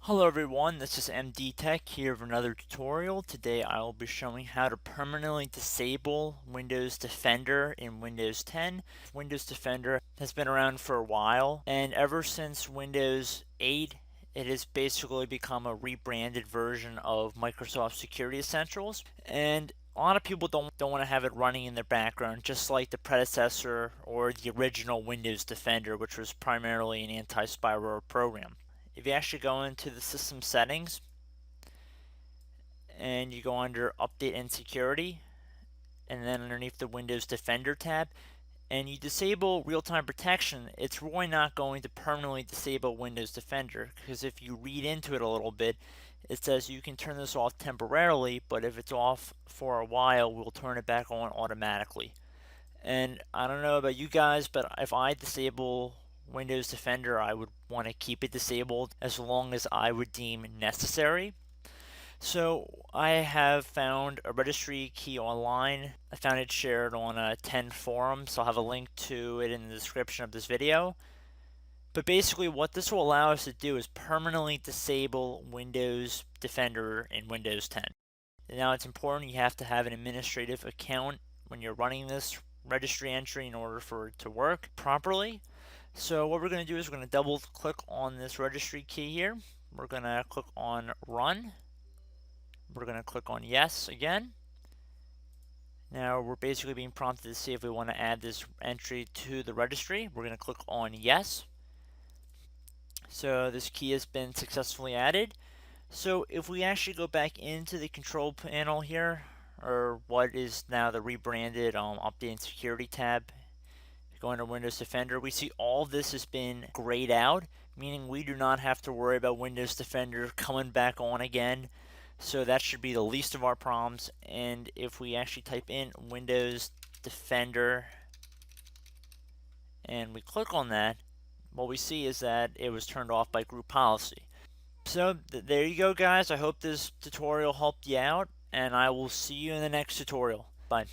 Hello everyone, this is MD Tech here with another tutorial. Today I will be showing how to permanently disable Windows Defender in Windows 10. Windows Defender has been around for a while, and ever since Windows 8 it has basically become a rebranded version of Microsoft Security Essentials, and a lot of people don't want to have it running in their background, just like the predecessor or the original Windows Defender, which was primarily an anti-spyware program. If you actually go into the system settings and you go under update and security, and then underneath the Windows Defender tab, and you disable real-time protection, it's really not going to permanently disable Windows Defender, because if you read into it a little bit, it says you can turn this off temporarily, but if it's off for a while, we'll turn it back on automatically. And I don't know about you guys, but if I disable Windows Defender, I would want to keep it disabled as long as I would deem necessary. So I have found a registry key online. I found it shared on a 10 forum, so I'll have a link to it in the description of this video. But basically what this will allow us to do is permanently disable Windows Defender in Windows 10. Now it's important you have to have an administrative account when you're running this registry entry in order for it to work properly. So what we're going to do is we're going to double click on this registry key here. We're going to click on run. We're going to click on yes again. Now we're basically being prompted to see if we want to add this entry to the registry. We're going to click on yes. So this key has been successfully added. So if we actually go back into the control panel here, or what is now the rebranded update and security tab, go into Windows Defender, we see all this has been grayed out, meaning we do not have to worry about Windows Defender coming back on again. So that should be the least of our problems. And if we actually type in Windows Defender and we click on that, what we see is that it was turned off by group policy. So there you go, guys. I hope this tutorial helped you out, and I will see you in the next tutorial. Bye.